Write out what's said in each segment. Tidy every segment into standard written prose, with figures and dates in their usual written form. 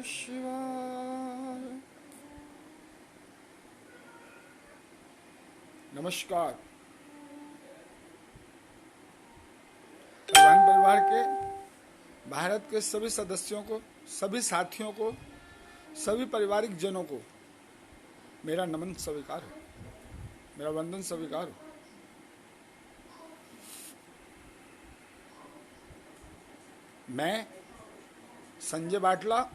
शिवाय। नमस्कार। भगवान परिवार के भारत के सभी सदस्यों को, सभी साथियों को, सभी पारिवारिक जनों को मेरा नमन स्वीकार हो, मेरा वंदन स्वीकार हो। मैं संजय बाटला,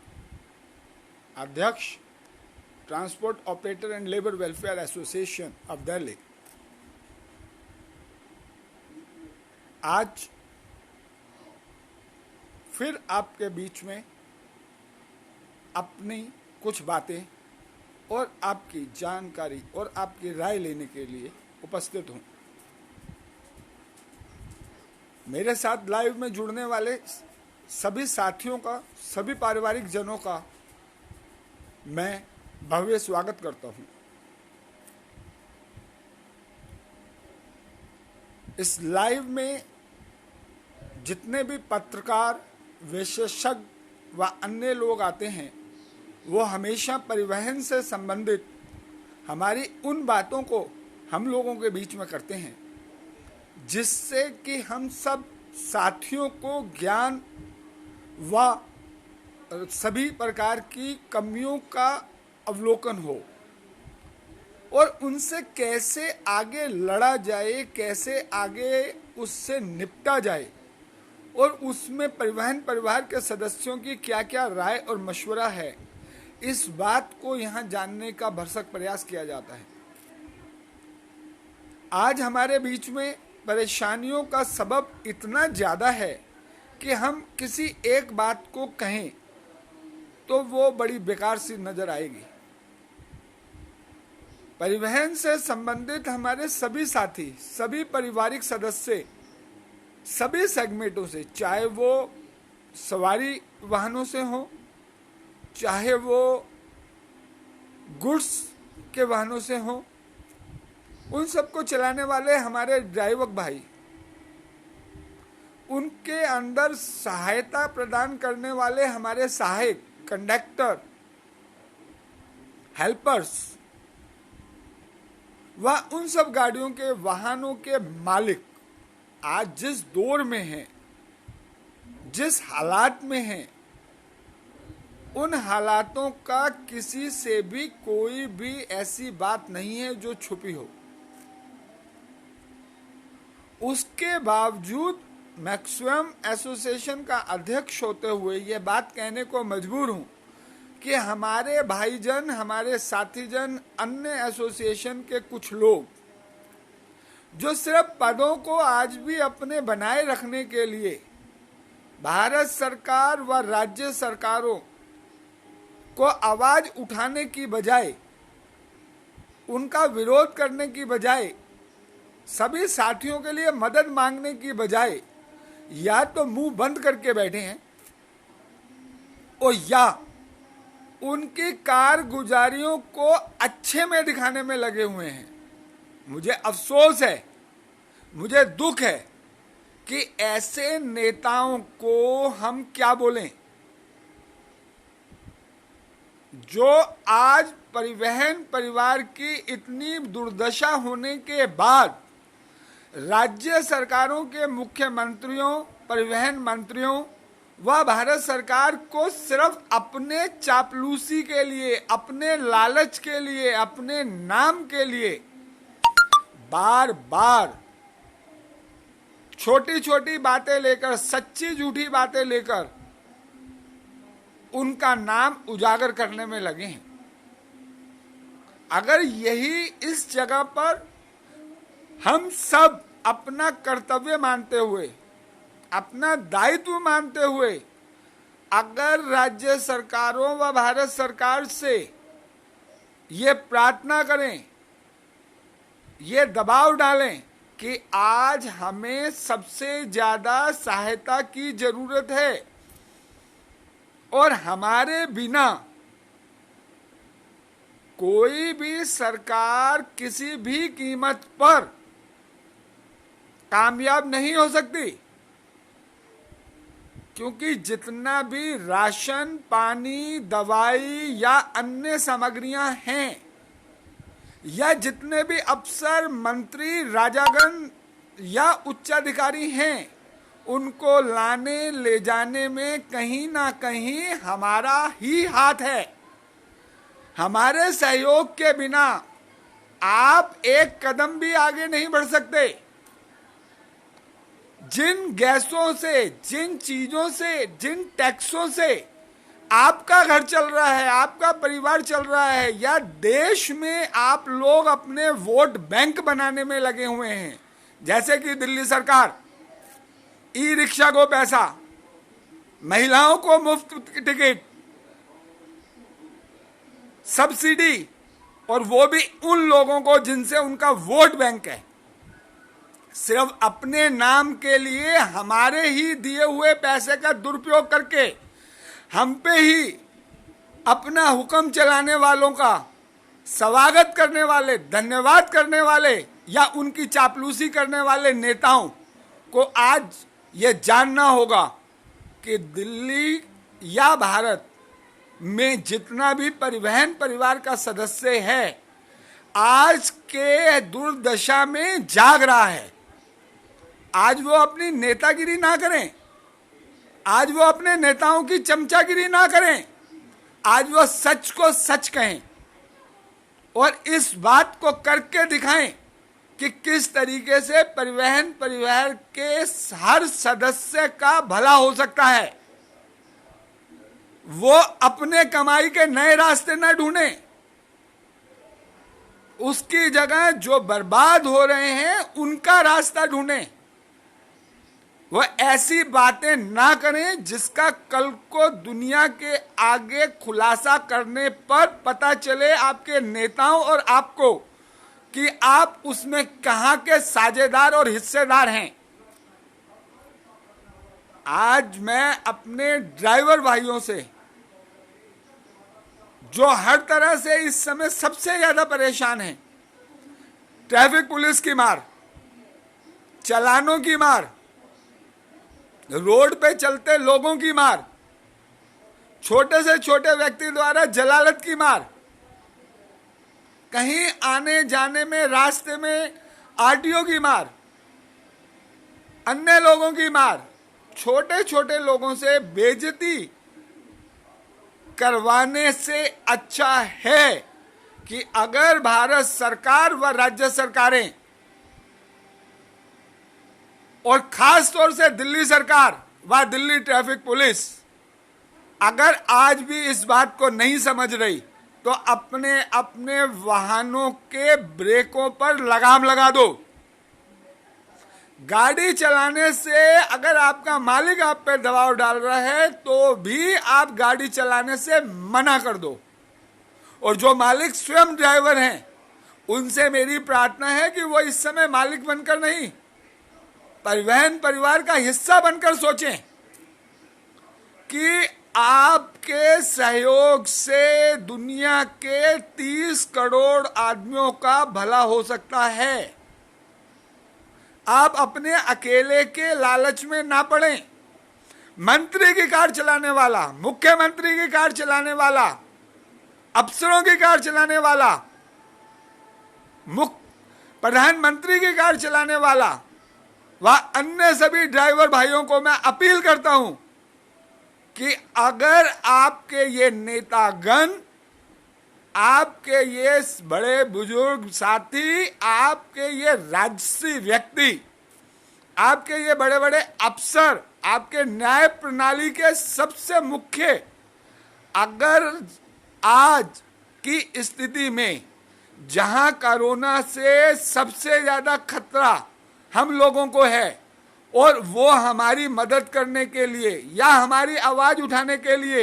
अध्यक्ष transport operator and labour welfare association of Delhi, आज फिर आपके बीच में अपनी कुछ बातें और आपकी जानकारी और आपकी राय लेने के लिए उपस्थित हूं। मेरे साथ लाइव में जुड़ने वाले सभी साथियों का, सभी पारिवारिक जनों का मैं भव्य स्वागत करता हूं। इस लाइव में जितने भी पत्रकार, विशेषज्ञ व अन्य लोग आते हैं, वो हमेशा परिवहन से संबंधित हमारी उन बातों को हम लोगों के बीच में करते हैं, जिससे कि हम सब साथियों को ज्ञान व सभी प्रकार की कमियों का अवलोकन हो और उनसे कैसे आगे लड़ा जाए, कैसे आगे उससे निपटा जाए और उसमें परिवहन परिवार के सदस्यों की क्या क्या राय और मशवरा है, इस बात को यहाँ जानने का भरसक प्रयास किया जाता है। आज हमारे बीच में परेशानियों का सबब इतना ज़्यादा है कि हम किसी एक बात को कहें तो वो बड़ी बेकार सी नजर आएगी। परिवहन से संबंधित हमारे सभी साथी, सभी पारिवारिक सदस्य, सभी सेगमेंटों से, चाहे वो सवारी वाहनों से हो, चाहे वो गुड्स के वाहनों से हो, उन सबको चलाने वाले हमारे ड्राइवर भाई, उनके अंदर सहायता प्रदान करने वाले हमारे सहायक, कंडक्टर, हेल्पर्स व उन सब गाड़ियों के वाहनों के मालिक आज जिस दौर में हैं, जिस हालात में हैं, उन हालातों का किसी से भी कोई भी ऐसी बात नहीं है जो छुपी हो। उसके बावजूद मैं स्वयं एसोसिएशन का अध्यक्ष होते हुए ये बात कहने को मजबूर हूं कि हमारे भाईजन, हमारे साथीजन, अन्य एसोसिएशन के कुछ लोग जो सिर्फ पदों को आज भी अपने बनाए रखने के लिए भारत सरकार व राज्य सरकारों को आवाज उठाने की बजाय, उनका विरोध करने की बजाय, सभी साथियों के लिए मदद मांगने की बजाय या तो मुंह बंद करके बैठे हैं और या उनकी कारगुजारियों को अच्छे में दिखाने में लगे हुए हैं। मुझे अफसोस है, मुझे दुख है कि ऐसे नेताओं को हम क्या बोलें, जो आज परिवहन परिवार की इतनी दुर्दशा होने के बाद राज्य सरकारों के मुख्यमंत्रियों, परिवहन मंत्रियों व भारत सरकार को सिर्फ अपने चापलूसी के लिए, अपने लालच के लिए, अपने नाम के लिए बार बार छोटी छोटी बातें लेकर, सच्ची झूठी बातें लेकर उनका नाम उजागर करने में लगे हैं। अगर यही इस जगह पर हम सब अपना कर्तव्य मानते हुए, अपना दायित्व मानते हुए, अगर राज्य सरकारों व भारत सरकार से ये प्रार्थना करें, ये दबाव डालें कि आज हमें सबसे ज्यादा सहायता की जरूरत है और हमारे बिना कोई भी सरकार किसी भी कीमत पर कामयाब नहीं हो सकती, क्योंकि जितना भी राशन, पानी, दवाई या अन्य सामग्रियां हैं, या जितने भी अफसर, मंत्री, राजागण या उच्चाधिकारी हैं, उनको लाने ले जाने में कहीं ना कहीं हमारा ही हाथ है। हमारे सहयोग के बिना आप एक कदम भी आगे नहीं बढ़ सकते। जिन गैसों से, जिन चीजों से, जिन टैक्सों से आपका घर चल रहा है, आपका परिवार चल रहा है, या देश में आप लोग अपने वोट बैंक बनाने में लगे हुए हैं, जैसे कि दिल्ली सरकार ई रिक्शा को पैसा, महिलाओं को मुफ्त टिकट, सब्सिडी, और वो भी उन लोगों को जिनसे उनका वोट बैंक है, सिर्फ अपने नाम के लिए हमारे ही दिए हुए पैसे का दुरुपयोग करके हम पे ही अपना हुक्म चलाने वालों का स्वागत करने वाले, धन्यवाद करने वाले या उनकी चापलूसी करने वाले नेताओं को आज ये जानना होगा कि दिल्ली या भारत में जितना भी परिवहन परिवार का सदस्य है, आज के दुर्दशा में जाग रहा है। आज वो अपनी नेतागिरी ना करें, आज वो अपने नेताओं की चमचागिरी ना करें, आज वो सच को सच कहें और इस बात को करके दिखाएं कि किस तरीके से परिवहन परिवार के हर सदस्य का भला हो सकता है। वो अपने कमाई के नए रास्ते न ढूंढें, उसकी जगह जो बर्बाद हो रहे हैं उनका रास्ता ढूंढें। वो ऐसी बातें ना करें जिसका कल को दुनिया के आगे खुलासा करने पर पता चले आपके नेताओं और आपको कि आप उसमें कहां के साझेदार और हिस्सेदार हैं। आज मैं अपने ड्राइवर भाइयों से, जो हर तरह से इस समय सबसे ज्यादा परेशान हैं, ट्रैफिक पुलिस की मार, चालानों की मार, रोड पे चलते लोगों की मार, छोटे से छोटे व्यक्ति द्वारा जलालत की मार, कहीं आने जाने में रास्ते में आरटीओ की मार, अन्य लोगों की मार, छोटे छोटे लोगों से बेइज्जती करवाने से अच्छा है कि अगर भारत सरकार व राज्य सरकारें और खास तौर से दिल्ली सरकार व दिल्ली ट्रैफिक पुलिस अगर आज भी इस बात को नहीं समझ रही तो अपने अपने वाहनों के ब्रेकों पर लगाम लगा दो। गाड़ी चलाने से अगर आपका मालिक आप पर दबाव डाल रहा है तो भी आप गाड़ी चलाने से मना कर दो। और जो मालिक स्वयं ड्राइवर हैं उनसे मेरी प्रार्थना है कि वो इस समय मालिक बनकर नहीं, परिवहन परिवार का हिस्सा बनकर सोचें कि आपके सहयोग से दुनिया के 30 करोड़ आदमियों का भला हो सकता है। आप अपने अकेले के लालच में ना पड़ें। मंत्री की कार चलाने वाला, मुख्यमंत्री की कार चलाने वाला, अफसरों की कार चलाने वाला, प्रधानमंत्री की कार चलाने वाला व अन्य सभी ड्राइवर भाइयों को मैं अपील करता हूं कि अगर आपके ये नेतागण, आपके ये बड़े बुजुर्ग साथी, आपके ये राजसी व्यक्ति, आपके ये बड़े बड़े अफसर, आपके न्याय प्रणाली के सबसे मुख्य, अगर आज की स्थिति में जहां कोरोना से सबसे ज्यादा खतरा हम लोगों को है और वो हमारी मदद करने के लिए या हमारी आवाज उठाने के लिए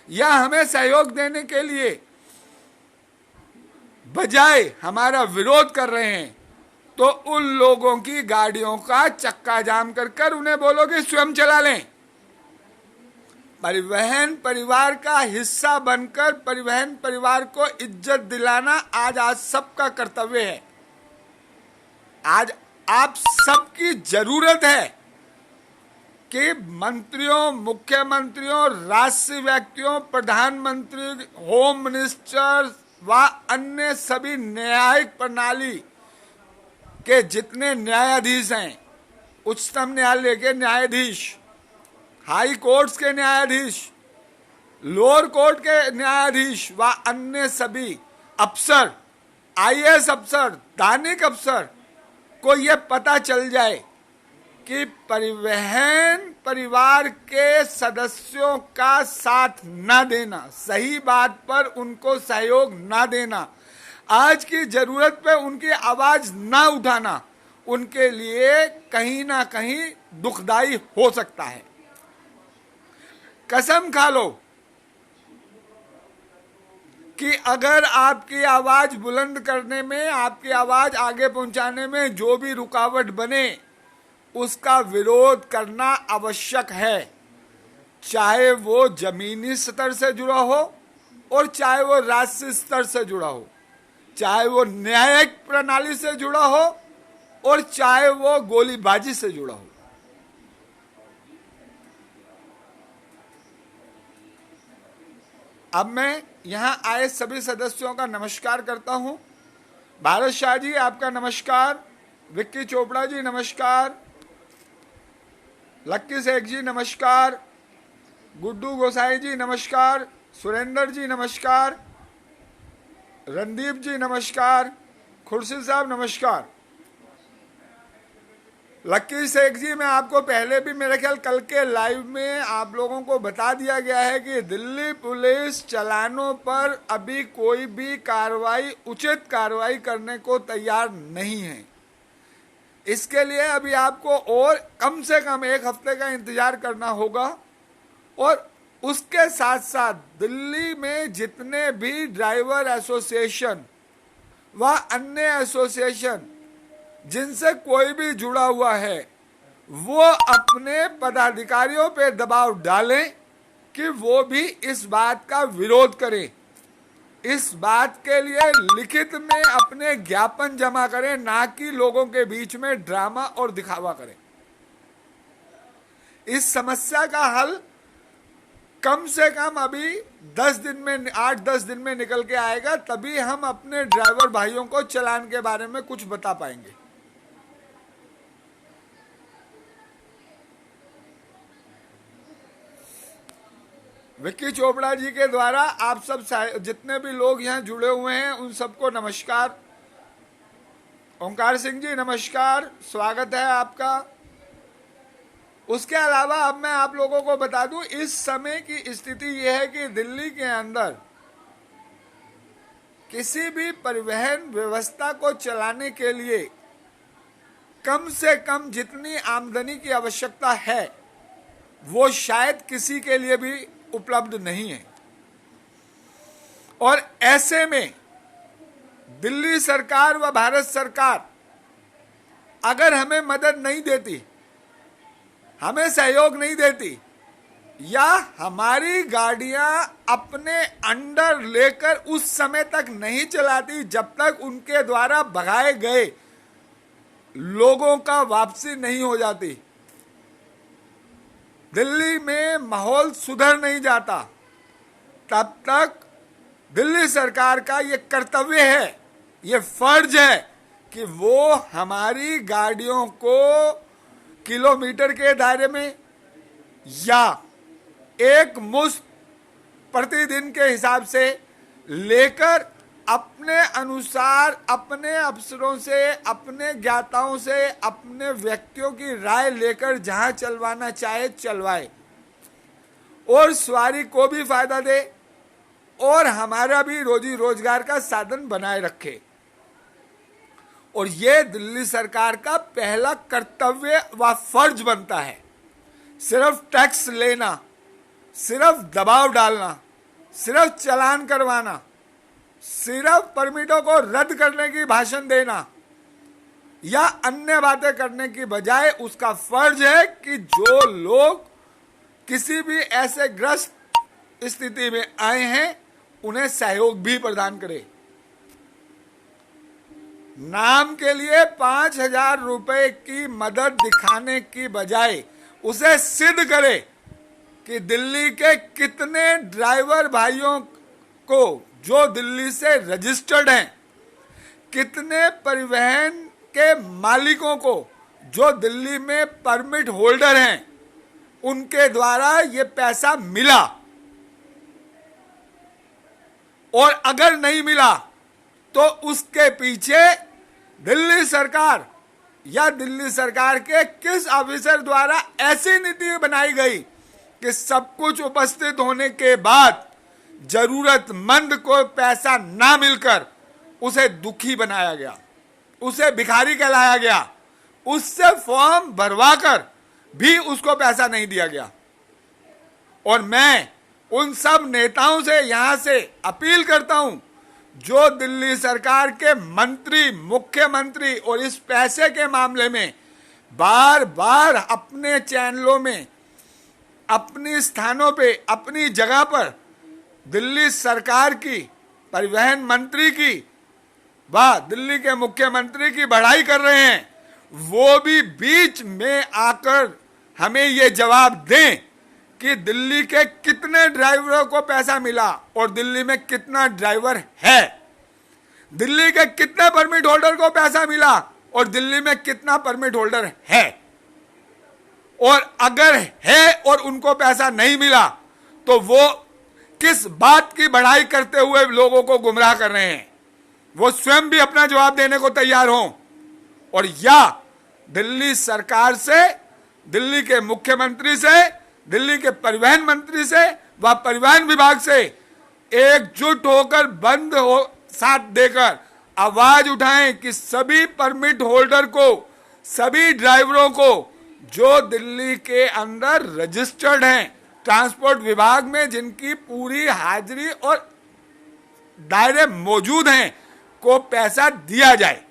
या हमें सहयोग देने के लिए बजाय हमारा विरोध कर रहे हैं, तो उन लोगों की गाड़ियों का चक्का जाम कर उन्हें बोलो कि स्वयं चला लें। परिवहन परिवार का हिस्सा बनकर परिवहन परिवार को इज्जत दिलाना आज सबका कर्तव्य है। आज आप सबकी जरूरत है कि मंत्रियों, मुख्यमंत्रियों, राष्ट्रीय व्यक्तियों, प्रधानमंत्री, होम मिनिस्टर व अन्य सभी न्यायिक प्रणाली के जितने न्यायाधीश हैं, उच्चतम न्यायालय के न्यायाधीश, हाई कोर्ट्स के न्यायाधीश, लोअर कोर्ट के न्यायाधीश व अन्य सभी अफसर, आईएएस अफसर, दैनिक अफसर को यह पता चल जाए कि परिवहन परिवार के सदस्यों का साथ न देना, सही बात पर उनको सहयोग न देना, आज की जरूरत पे उनकी आवाज न उठाना उनके लिए कहीं ना कहीं दुखदाई हो सकता है। कसम खा लो कि अगर आपकी आवाज बुलंद करने में, आपकी आवाज आगे पहुंचाने में जो भी रुकावट बने, उसका विरोध करना आवश्यक है, चाहे वो जमीनी स्तर से जुड़ा हो और चाहे वो राष्ट्रीय स्तर से जुड़ा हो, चाहे वो न्यायिक प्रणाली से जुड़ा हो और चाहे वो गोलीबाजी से जुड़ा हो। अब मैं यहां आए सभी सदस्यों का नमस्कार करता हूं। भारत शाह जी आपका नमस्कार, विक्की चोपड़ा जी नमस्कार, लक्की शेख जी नमस्कार, गुड्डू गोसाई जी नमस्कार, सुरेंद्र जी नमस्कार, रणदीप जी नमस्कार, खुर्शीद साहब नमस्कार। लक्की शेख जी, मैं आपको पहले भी मेरे ख्याल कल के लाइव में आप लोगों को बता दिया गया है कि दिल्ली पुलिस चालानों पर अभी कोई भी कार्रवाई, उचित कार्रवाई करने को तैयार नहीं है। इसके लिए अभी आपको और कम से कम एक हफ्ते का इंतजार करना होगा और उसके साथ साथ दिल्ली में जितने भी ड्राइवर एसोसिएशन व अन्य एसोसिएशन जिनसे कोई भी जुड़ा हुआ है, वो अपने पदाधिकारियों पे दबाव डालें कि वो भी इस बात का विरोध करें, इस बात के लिए लिखित में अपने ज्ञापन जमा करें, ना कि लोगों के बीच में ड्रामा और दिखावा करें। इस समस्या का हल कम से कम अभी 10 दिन में, 8-10 दिन में निकल के आएगा, तभी हम अपने ड्राइवर भाइयों को चालान के बारे में कुछ बता पाएंगे। विक्की चोपड़ा जी के द्वारा आप सब जितने भी लोग यहाँ जुड़े हुए हैं उन सबको नमस्कार। ओंकार सिंह जी नमस्कार, स्वागत है आपका। उसके अलावा अब मैं आप लोगों को बता दूं, इस समय की स्थिति यह है कि दिल्ली के अंदर किसी भी परिवहन व्यवस्था को चलाने के लिए कम से कम जितनी आमदनी की आवश्यकता है वो शायद किसी के लिए भी उपलब्ध नहीं है। और ऐसे में दिल्ली सरकार व भारत सरकार अगर हमें मदद नहीं देती, हमें सहयोग नहीं देती, या हमारी गाड़ियां अपने अंडर लेकर उस समय तक नहीं चलाती जब तक उनके द्वारा भगाए गए लोगों का वापसी नहीं हो जाती, दिल्ली में माहौल सुधर नहीं जाता, तब तक दिल्ली सरकार का ये कर्तव्य है, ये फर्ज है कि वो हमारी गाड़ियों को किलोमीटर के दायरे में या एक मुश्त प्रतिदिन के हिसाब से लेकर अपने अनुसार, अपने अफसरों से, अपने ज्ञाताओं से, अपने व्यक्तियों की राय लेकर जहां चलवाना चाहे चलवाए और सवारी को भी फायदा दे और हमारा भी रोजी रोजगार का साधन बनाए रखे। और ये दिल्ली सरकार का पहला कर्तव्य व फर्ज बनता है। सिर्फ टैक्स लेना, सिर्फ दबाव डालना, सिर्फ चालान करवाना, सिर्फ परमिटों को रद्द करने की भाषण देना या अन्य बातें करने की बजाय उसका फर्ज है कि जो लोग किसी भी ऐसे ग्रस्त स्थिति में आए हैं उन्हें सहयोग भी प्रदान करे। नाम के लिए 5,000 रुपए की मदद दिखाने की बजाय उसे सिद्ध करे कि दिल्ली के कितने ड्राइवर भाइयों को जो दिल्ली से रजिस्टर्ड हैं, कितने परिवहन के मालिकों को जो दिल्ली में परमिट होल्डर हैं, उनके द्वारा ये पैसा मिला, और अगर नहीं मिला तो उसके पीछे दिल्ली सरकार या दिल्ली सरकार के किस ऑफिसर द्वारा ऐसी नीति बनाई गई कि सब कुछ उपस्थित होने के बाद जरूरतमंद को पैसा ना मिलकर उसे दुखी बनाया गया, उसे भिखारी कहलाया गया, उससे फॉर्म भरवाकर भी उसको पैसा नहीं दिया गया। और मैं उन सब नेताओं से यहां से अपील करता हूं जो दिल्ली सरकार के मंत्री, मुख्यमंत्री और इस पैसे के मामले में बार बार अपने चैनलों में, अपनी स्थानों पे, अपनी जगह पर दिल्ली सरकार की, परिवहन मंत्री की व दिल्ली के मुख्यमंत्री की बढ़ाई कर रहे हैं, वो भी बीच में आकर हमें ये जवाब दें कि दिल्ली के कितने ड्राइवरों को पैसा मिला और दिल्ली में कितना ड्राइवर है, दिल्ली के कितने परमिट होल्डर को पैसा मिला और दिल्ली में कितना परमिट होल्डर है, और अगर है और उनको पैसा नहीं मिला तो वो किस बात की बढ़ाई करते हुए लोगों को गुमराह कर रहे हैं, वो स्वयं भी अपना जवाब देने को तैयार हों। और या दिल्ली सरकार से, दिल्ली के मुख्यमंत्री से, दिल्ली के परिवहन मंत्री से व परिवहन विभाग से एकजुट होकर बंद हो साथ देकर आवाज उठाएं कि सभी परमिट होल्डर को, सभी ड्राइवरों को जो दिल्ली के अंदर रजिस्टर्ड हैं ट्रांसपोर्ट विभाग में, जिनकी पूरी हाजिरी और दायरे मौजूद हैं, को पैसा दिया जाए।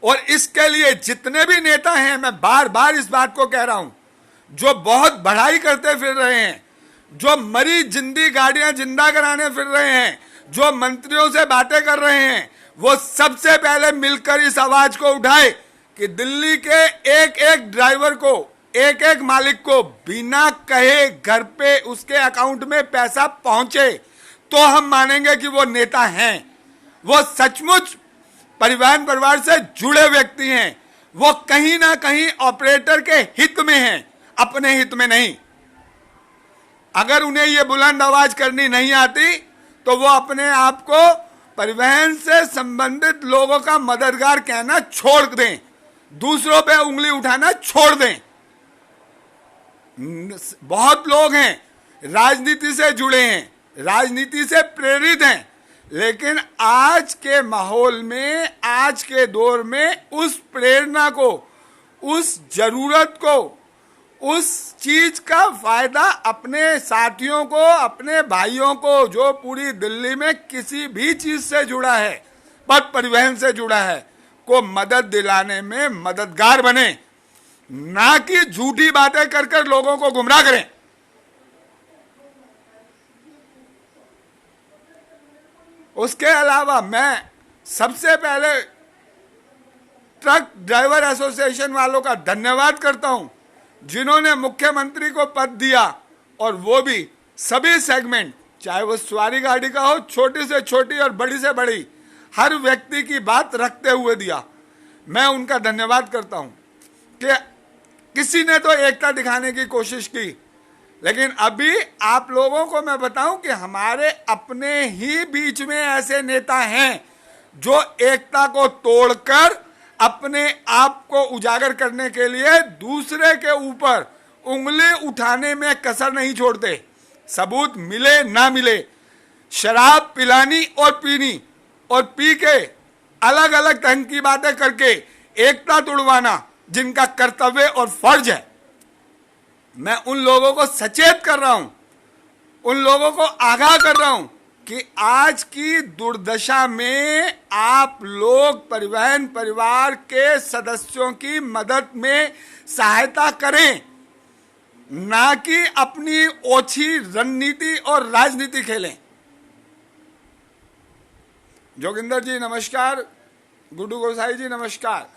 और इसके लिए जितने भी नेता हैं, मैं बार बार इस बात को कह रहा हूं, जो बहुत बढ़ाई करते फिर रहे हैं, जो मरी जिंदी गाड़ियां जिंदा कराने फिर रहे हैं, जो मंत्रियों से बातें कर रहे हैं, वो सबसे पहले मिलकर इस आवाज को उठाए कि दिल्ली के एक एक ड्राइवर को, एक एक मालिक को बिना कहे घर पे उसके अकाउंट में पैसा पहुंचे तो हम मानेंगे कि वो नेता हैं, वो सचमुच परिवहन परिवार से जुड़े व्यक्ति हैं, वो कहीं ना कहीं ऑपरेटर के हित में हैं, अपने हित में नहीं। अगर उन्हें ये बुलंद आवाज करनी नहीं आती तो वो अपने आप को परिवहन से संबंधित लोगों का मददगार कहना छोड़ दें, दूसरों पे उंगली उठाना छोड़ दें। बहुत लोग हैं राजनीति से जुड़े हैं, राजनीति से प्रेरित हैं, लेकिन आज के माहौल में, आज के दौर में उस प्रेरणा को, उस जरूरत को, उस चीज का फायदा अपने साथियों को, अपने भाइयों को जो पूरी दिल्ली में किसी भी चीज से जुड़ा है, पथ परिवहन से जुड़ा है, को मदद दिलाने में मददगार बने, ना कि झूठी बातें कर कर लोगों को गुमराह करें। उसके अलावा मैं सबसे पहले ट्रक ड्राइवर एसोसिएशन वालों का धन्यवाद करता हूं, जिन्होंने मुख्यमंत्री को पद दिया, और वो भी सभी सेगमेंट, चाहे वो सवारी गाड़ी का हो, छोटी से छोटी और बड़ी से बड़ी, हर व्यक्ति की बात रखते हुए दिया। मैं उनका धन्यवाद करता हूं कि किसी ने तो एकता दिखाने की कोशिश की, लेकिन अभी आप लोगों को मैं बताऊं कि हमारे अपने ही बीच में ऐसे नेता हैं जो एकता को तोड़कर अपने आप को उजागर करने के लिए दूसरे के ऊपर उंगली उठाने में कसर नहीं छोड़ते। सबूत मिले ना मिले, शराब पिलानी और पीनी, और पी के अलग अलग ढंग की बातें करके एकता तोड़वाना जिनका कर्तव्य और फर्ज है, मैं उन लोगों को सचेत कर रहा हूं, उन लोगों को आगाह कर रहा हूं कि आज की दुर्दशा में आप लोग परिवहन परिवार के सदस्यों की मदद में सहायता करें, ना कि अपनी ओछी रणनीति और राजनीति खेलें। जोगिंदर जी नमस्कार, गुड्डू गोसाई जी नमस्कार।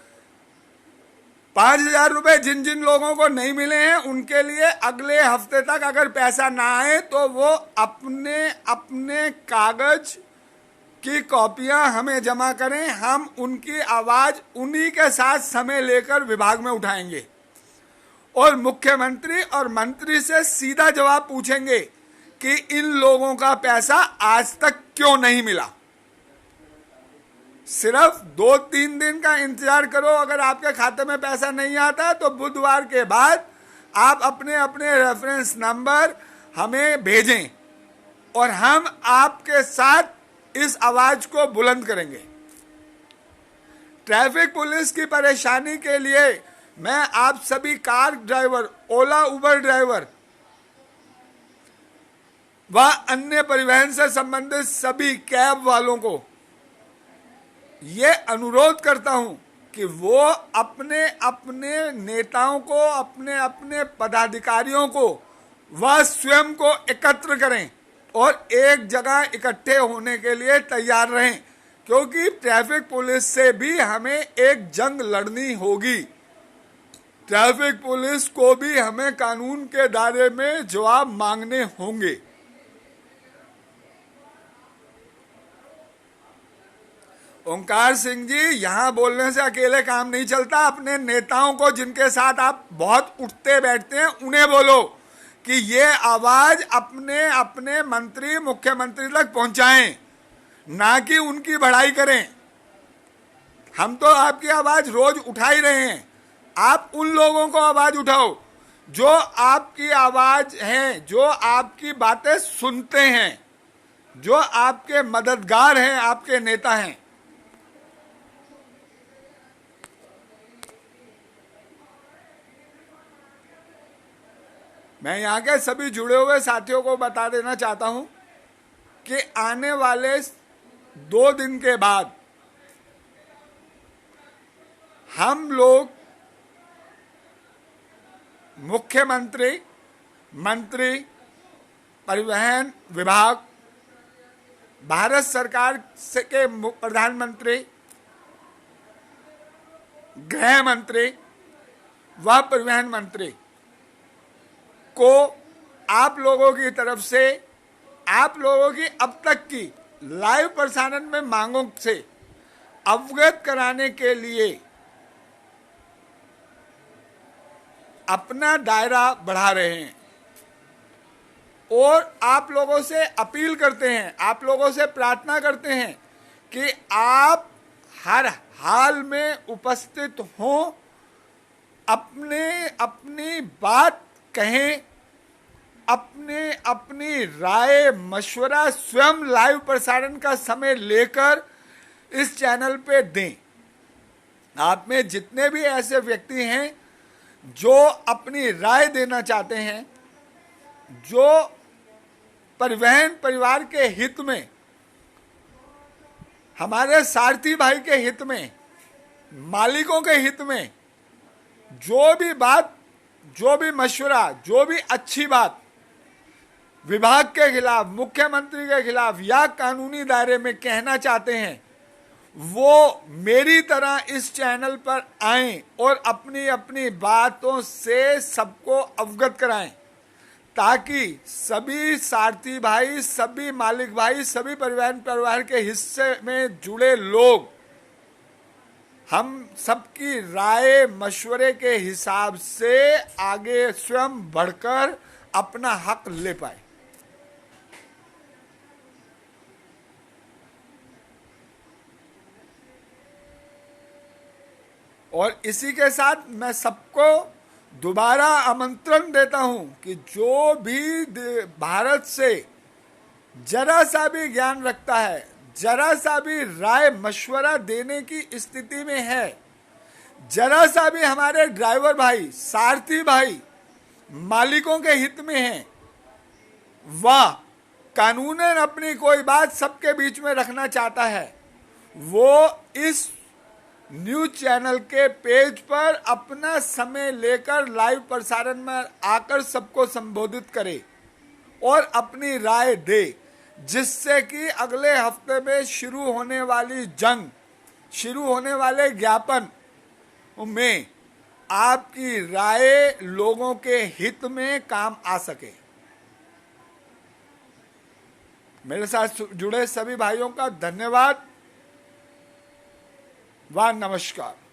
5,000 रुपए जिन जिन लोगों को नहीं मिले हैं उनके लिए अगले हफ्ते तक अगर पैसा ना आए तो वो अपने अपने कागज की कॉपियां हमें जमा करें। हम उनकी आवाज उन्हीं के साथ समय लेकर विभाग में उठाएंगे और मुख्यमंत्री और मंत्री से सीधा जवाब पूछेंगे कि इन लोगों का पैसा आज तक क्यों नहीं मिला। सिर्फ 2-3 दिन का इंतजार करो। अगर आपके खाते में पैसा नहीं आता तो बुधवार के बाद आप अपने अपने रेफरेंस नंबर हमें भेजें और हम आपके साथ इस आवाज को बुलंद करेंगे। ट्रैफिक पुलिस की परेशानी के लिए मैं आप सभी कार ड्राइवर, ओला उबर ड्राइवर व अन्य परिवहन से संबंधित सभी कैब वालों को ये अनुरोध करता हूं कि वो अपने अपने नेताओं को, अपने अपने पदाधिकारियों को व स्वयं को एकत्र करें और एक जगह इकट्ठे होने के लिए तैयार रहें, क्योंकि ट्रैफिक पुलिस से भी हमें एक जंग लड़नी होगी। ट्रैफिक पुलिस को भी हमें कानून के दायरे में जवाब मांगने होंगे। ओंकार सिंह जी, यहां बोलने से अकेले काम नहीं चलता। अपने नेताओं को, जिनके साथ आप बहुत उठते बैठते हैं, उन्हें बोलो कि ये आवाज अपने अपने मंत्री, मुख्यमंत्री तक पहुंचाएं, ना कि उनकी बढ़ाई करें। हम तो आपकी आवाज रोज उठा ही रहे हैं। आप उन लोगों को आवाज उठाओ जो आपकी आवाज हैं, जो आपकी बातें सुनते हैं, जो आपके मददगार हैं, आपके नेता हैं। मैं यहाँ के सभी जुड़े हुए साथियों को बता देना चाहता हूं कि आने वाले 2 दिन के बाद हम लोग मुख्यमंत्री, मंत्री, परिवहन विभाग, भारत सरकार से के प्रधानमंत्री, गृह मंत्री व परिवहन मंत्री को आप लोगों की तरफ से, आप लोगों की अब तक की लाइव प्रसारण में मांगों से अवगत कराने के लिए अपना दायरा बढ़ा रहे हैं और आप लोगों से अपील करते हैं, आप लोगों से प्रार्थना करते हैं कि आप हर हाल में उपस्थित हों, अपनी बात कहें, अपनी राय मशवरा स्वयं लाइव प्रसारण का समय लेकर इस चैनल पे दें। आप में जितने भी ऐसे व्यक्ति हैं जो अपनी राय देना चाहते हैं, जो परिवहन परिवार के हित में, हमारे सारथी भाई के हित में, मालिकों के हित में जो भी बात, जो भी मशवरा, जो भी अच्छी बात विभाग के खिलाफ, मुख्यमंत्री के खिलाफ या कानूनी दायरे में कहना चाहते हैं, वो मेरी तरह इस चैनल पर आएं और अपनी अपनी बातों से सबको अवगत कराएं, ताकि सभी सारथी भाई, सभी मालिक भाई, सभी परिवहन परिवार के हिस्से में जुड़े लोग हम सबकी राय मशवरे के हिसाब से आगे स्वयं बढ़कर अपना हक ले पाए। और इसी के साथ मैं सबको दोबारा आमंत्रण देता हूं कि जो भी भारत से जरा सा भी ज्ञान रखता है, जरा सा भी राय मशवरा देने की स्थिति में है, जरा सा भी हमारे ड्राइवर भाई, सारथी भाई मालिकों के हित में है, वह कानूनन अपनी कोई बात सबके बीच में रखना चाहता है, वो इस न्यूज चैनल के पेज पर अपना समय लेकर लाइव प्रसारण में आकर सबको संबोधित करे और अपनी राय दे, जिससे कि अगले हफ्ते में शुरू होने वाली जंग, शुरू होने वाले ज्ञापन में आपकी राय लोगों के हित में काम आ सके। मेरे साथ जुड़े सभी भाइयों का धन्यवाद व नमस्कार।